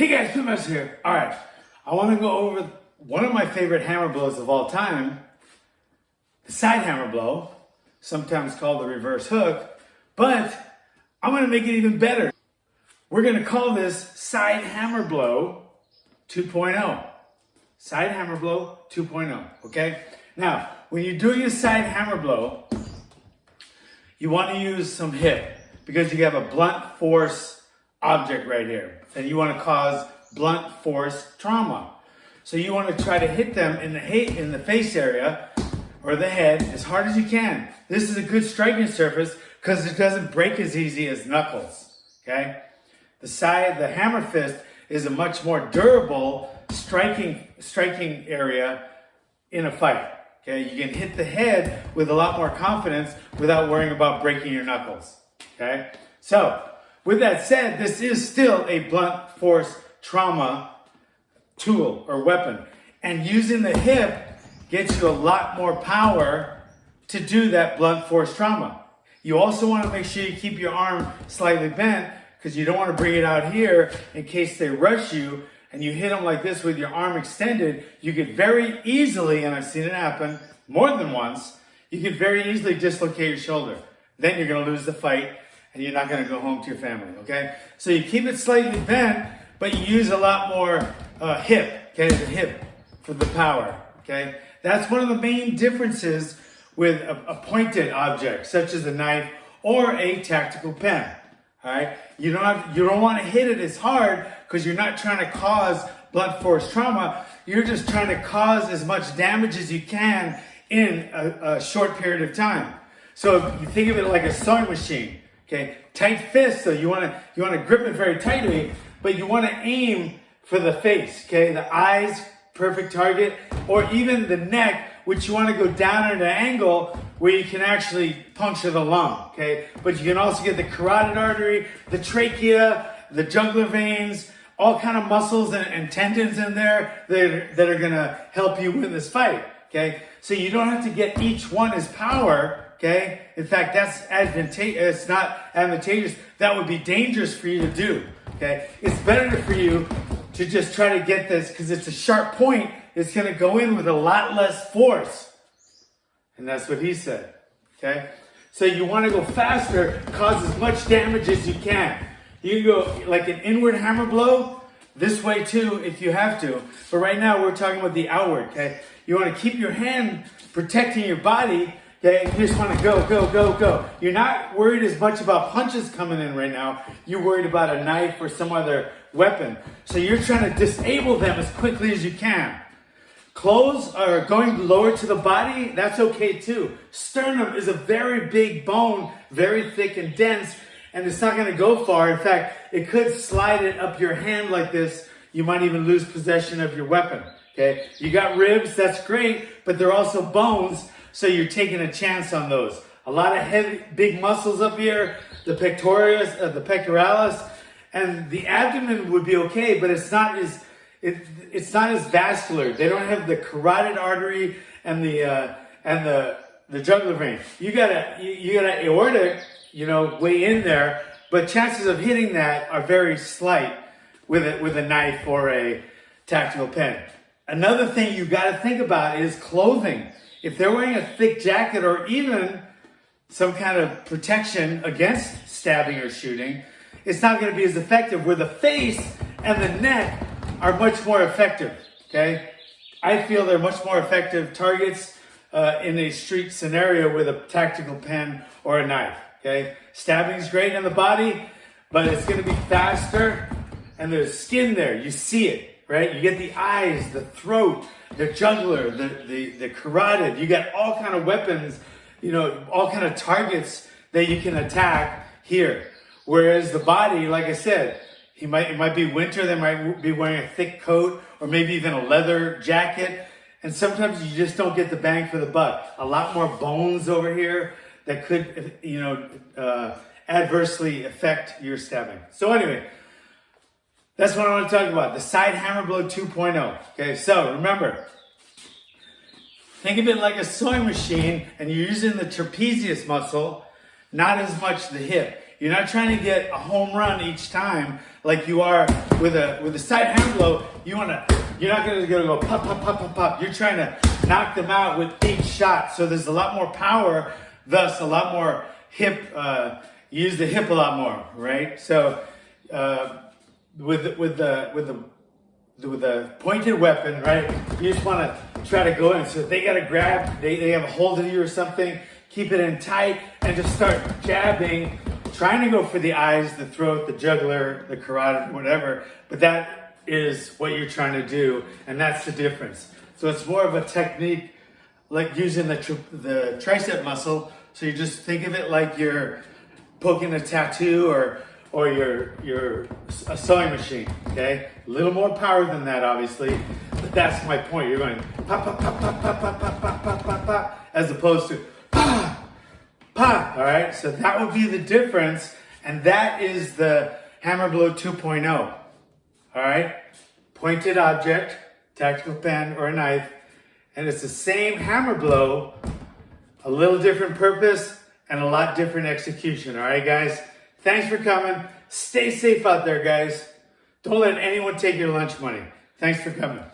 Hey guys, Pit Master here. All right, I want to go over one of my favorite hammer blows of all time, the side hammer blow, sometimes called the reverse hook, but I'm going to make it even better. We're going to call this side hammer blow 2.0. Side hammer blow 2.0, okay? Now, when you're doing a side hammer blow, you want to use some hip because you have a blunt force object right here. And you want to cause blunt force trauma. So you want to try to hit them in the face area or the head as hard as you can. This is a good striking surface because it doesn't break as easy as knuckles, okay? The hammer fist is a much more durable striking area in a fight, okay? You can hit the head with a lot more confidence without worrying about breaking your knuckles, okay? So, with that said, this is still a blunt force trauma tool or weapon. And using the hip gets you a lot more power to do that blunt force trauma. You also want to make sure you keep your arm slightly bent because you don't want to bring it out here in case they rush you and you hit them like this with your arm extended. You could very easily, and I've seen it happen more than once, you could very easily dislocate your shoulder. Then you're going to lose the fight and you're not going to go home to your family, okay? So you keep it slightly bent, but you use a lot more hip, okay? The hip for the power, okay? That's one of the main differences with a pointed object, such as a knife or a tactical pen, all right? You don't want to hit it as hard because you're not trying to cause blunt force trauma. You're just trying to cause as much damage as you can in a short period of time. So if you think of it like a sewing machine, okay, tight fist, so you want to grip it very tightly, but you want to aim for the face, okay? The eyes, perfect target, or even the neck, which you want to go down at an angle where you can actually puncture the lung, okay? But you can also get the carotid artery, the trachea, the jugular veins, all kind of muscles and tendons in there that are going to help you win this fight, okay? So you don't have to get each one as power, okay? In fact, that's advantageous. It's not advantageous. That would be dangerous for you to do, okay? It's better for you to just try to get this because it's a sharp point. It's going to go in with a lot less force. And that's what he said, okay? So you want to go faster, cause as much damage as you can. You can go like an inward hammer blow, this way too if you have to. But right now we're talking about the outward, okay? You want to keep your hand protecting your body. Okay, you just want to go, go, go, go. You're not worried as much about punches coming in right now. You're worried about a knife or some other weapon. So you're trying to disable them as quickly as you can. Clothes are going lower to the body. That's okay too. Sternum is a very big bone, very thick and dense, and it's not going to go far. In fact, it could slide it up your hand like this. You might even lose possession of your weapon. Okay, you got ribs, that's great, but they're also bones. So you're taking a chance on those. A lot of heavy, big muscles up here, the pectoralis, and the abdomen would be okay, but it's not as vascular. They don't have the carotid artery and the jugular vein. You got an aortic, way in there, but chances of hitting that are very slight with a knife or a tactical pen. Another thing you got to think about is clothing. If they're wearing a thick jacket or even some kind of protection against stabbing or shooting, it's not going to be as effective. Where the face and the neck are much more effective, okay? I feel they're much more effective targets in a street scenario with a tactical pen or a knife, okay? Stabbing's great in the body, but it's going to be faster, and there's skin there. You see it. Right? You get the eyes, the throat, the jugular, the carotid. You got all kind of weapons, all kind of targets that you can attack here. Whereas the body, like I said, it might be winter, they might be wearing a thick coat or maybe even a leather jacket. And sometimes you just don't get the bang for the buck. A lot more bones over here that could, adversely affect your stabbing. So anyway, that's what I want to talk about, the side hammer blow 2.0. Okay, so remember, think of it like a sewing machine and you're using the trapezius muscle, not as much the hip. You're not trying to get a home run each time like you are with a side hammer blow. You're not gonna go pop, pop, pop, pop, pop. You're trying to knock them out with each shot. So there's a lot more power, thus a lot more hip, you use the hip a lot more, right? So with a pointed weapon, right? You just want to try to go in. So they got to grab, they have a hold of you or something, keep it in tight, and just start jabbing, trying to go for the eyes, the throat, the jugular, the carotid, whatever. But that is what you're trying to do, and that's the difference. So it's more of a technique, like using the tricep muscle. So you just think of it like you're poking a tattoo or you're a sewing machine, okay? A little more power than that, obviously, but that's my point. You're going pop, pop, pop, pop, pop, pop, pop, pop, pop, pop, pop, as opposed to pop, pop, all right? So that would be the difference, and that is the hammer blow 2.0, all right? Pointed object, tactical pen or a knife, and it's the same hammer blow, a little different purpose, and a lot different execution, all right, guys? Thanks for coming. Stay safe out there, guys. Don't let anyone take your lunch money. Thanks for coming.